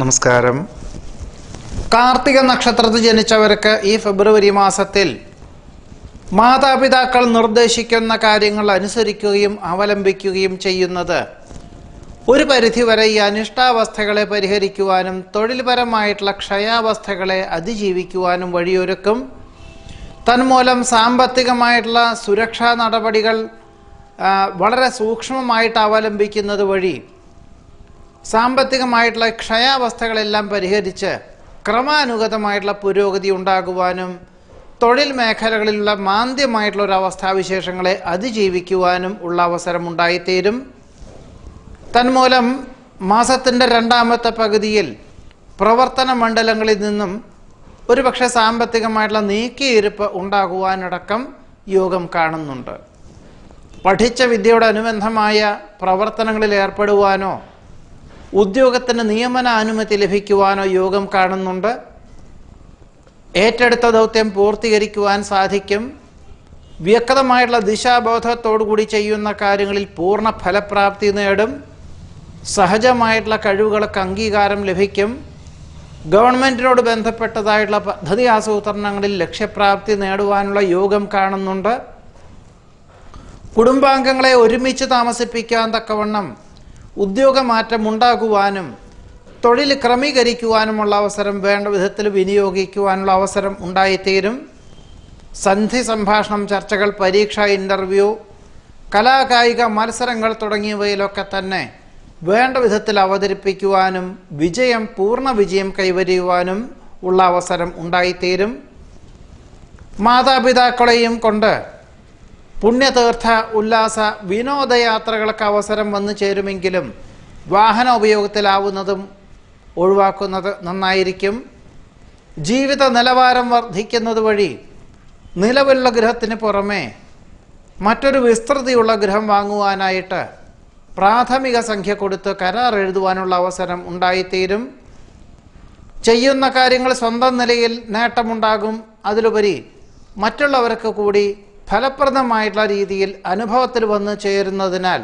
നമസ്കാരം. കാർത്തിക നക്ഷത്രത്തിൽ ജനിച്ചവർക്ക് ഈ ഫെബ്രുവരി മാസത്തിൽ മാതാപിതാക്കൾ നിർദ്ദേശിക്കുന്ന കാര്യങ്ങൾ അനുസരിക്കുകയും അവലംബിക്കുകയും ചെയ്യുന്നത് ഒരു പരിധിവരെ ഈ അനിഷ്ടാവസ്ഥകളെ പരിഹരിക്കുവാനും തൊഴിൽപരമായിട്ടുള്ള ക്ഷയാവസ്ഥകളെ അതിജീവിക്കുവാനും വഴിയൊരുക്കും. തന്മൂലം സാമ്പത്തികമായിട്ടുള്ള സുരക്ഷാ നടപടികൾ വളരെ സൂക്ഷ്മമായിട്ട് അവലംബിക്കുന്നത് വഴി സാമ്പത്തികമായിട്ടുള്ള ക്ഷയാവസ്ഥകളെല്ലാം പരിഹരിച്ച് ക്രമാനുഗതമായിട്ടുള്ള പുരോഗതി ഉണ്ടാകുവാനും തൊഴിൽ മേഖലകളിലുള്ള മാന്ദ്യമായിട്ടുള്ള ഒരു അവസ്ഥാവിശേഷങ്ങളെ അതിജീവിക്കുവാനും ഉള്ള അവസരം ഉണ്ടായിത്തീരും. തന്മൂലം മാസത്തിൻ്റെ രണ്ടാമത്തെ പകുതിയിൽ പ്രവർത്തന മണ്ഡലങ്ങളിൽ നിന്നും ഒരുപക്ഷെ സാമ്പത്തികമായിട്ടുള്ള നീക്കിയിരുപ്പ് ഉണ്ടാകുവാനടക്കം യോഗം കാണുന്നുണ്ട്. പഠിച്ച വിദ്യയോടനുബന്ധമായ പ്രവർത്തനങ്ങളിൽ ഏർപ്പെടുവാനോ ഉദ്യോഗത്തിന് നിയമന അനുമതി ലഭിക്കുവാനോ യോഗം കാണുന്നുണ്ട്. ഏറ്റെടുത്ത ദൗത്യം പൂർത്തീകരിക്കുവാൻ സാധിക്കും. വ്യക്തമായിട്ടുള്ള ദിശാബോധത്തോടുകൂടി ചെയ്യുന്ന കാര്യങ്ങളിൽ പൂർണ്ണ ഫലപ്രാപ്തി നേടും. സഹജമായിട്ടുള്ള കഴിവുകൾക്ക് അംഗീകാരം ലഭിക്കും. ഗവൺമെൻറ്റിനോട് ബന്ധപ്പെട്ടതായിട്ടുള്ള പദ്ധതി ആസൂത്രണങ്ങളിൽ ലക്ഷ്യപ്രാപ്തി നേടുവാനുള്ള യോഗം കാണുന്നുണ്ട്. കുടുംബാംഗങ്ങളെ ഒരുമിച്ച് താമസിപ്പിക്കാൻ തക്കവണ്ണം ഉദ്യോഗമാറ്റം ഉണ്ടാകുവാനും തൊഴിൽ ക്രമീകരിക്കുവാനുമുള്ള അവസരം വേണ്ട വിധത്തിൽ വിനിയോഗിക്കുവാനുള്ള അവസരം ഉണ്ടായിത്തീരും. സന്ധി സംഭാഷണം, ചർച്ചകൾ, പരീക്ഷ, ഇൻ്റർവ്യൂ, കലാകായിക മത്സരങ്ങൾ തുടങ്ങിയവയിലൊക്കെ തന്നെ വേണ്ട വിധത്തിൽ അവതരിപ്പിക്കുവാനും പൂർണ്ണ വിജയം കൈവരിക്കുവാനും ഉള്ള അവസരം ഉണ്ടായിത്തീരും. മാതാപിതാക്കളെയും കൊണ്ട് പുണ്യതീർത്ഥ ഉല്ലാസ വിനോദയാത്രകൾക്ക് അവസരം വന്നു ചേരുമെങ്കിലും വാഹന ഉപയോഗത്തിലാവുന്നതും ഒഴിവാക്കുന്നത് നന്നായിരിക്കും. ജീവിത നിലവാരം വർദ്ധിക്കുന്നത് വഴി നിലവിലുള്ള ഗൃഹത്തിന് പുറമെ മറ്റൊരു വിസ്തൃതിയുള്ള ഗൃഹം വാങ്ങുവാനായിട്ട് പ്രാഥമിക സംഖ്യ കൊടുത്ത് കരാർ എഴുതുവാനുള്ള അവസരം ഉണ്ടായിത്തീരും. ചെയ്യുന്ന കാര്യങ്ങൾ സ്വന്തം നിലയിൽ നേട്ടമുണ്ടാകും. അതിലുപരി മറ്റുള്ളവർക്ക് കൂടി ഫലപ്രദമായിട്ടുള്ള രീതിയിൽ അനുഭവത്തിൽ വന്നു ചേരുന്നതിനാൽ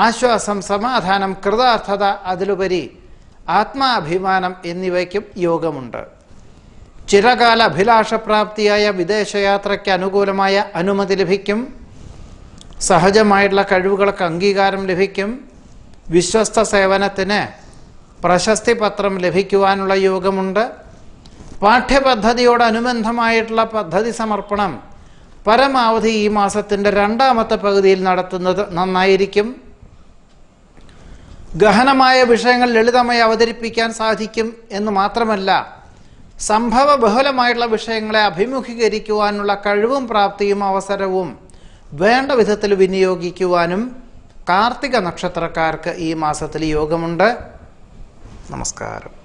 ആശ്വാസം, സമാധാനം, കൃതാർത്ഥത, അതിലുപരി ആത്മാഭിമാനം എന്നിവയ്ക്കും യോഗമുണ്ട്. ചിരകാല അഭിലാഷപ്രാപ്തിയായ വിദേശയാത്രയ്ക്ക് അനുകൂലമായ അനുമതി ലഭിക്കും. സഹജമായിട്ടുള്ള കഴിവുകൾക്ക് അംഗീകാരം ലഭിക്കും. വിശ്വസ്ത സേവനത്തിന് പ്രശസ്തി പത്രം ലഭിക്കുവാനുള്ള യോഗമുണ്ട്. പാഠ്യപദ്ധതിയോടനുബന്ധമായിട്ടുള്ള പദ്ധതി സമർപ്പണം പരമാവധി ഈ മാസത്തിൻ്റെ രണ്ടാമത്തെ പകുതിയിൽ നടത്തുന്നത് നന്നായിരിക്കും. ഗഹനമായ വിഷയങ്ങൾ ലളിതമായി അവതരിപ്പിക്കാൻ സാധിക്കും എന്ന് മാത്രമല്ല, സംഭവ ബഹുലമായിട്ടുള്ള വിഷയങ്ങളെ അഭിമുഖീകരിക്കുവാനുള്ള കഴിവും പ്രാപ്തിയും അവസരവും വേണ്ട വിധത്തിൽ വിനിയോഗിക്കുവാനും കാർത്തിക നക്ഷത്രക്കാർക്ക് ഈ മാസത്തിൽ യോഗമുണ്ട്. നമസ്കാരം.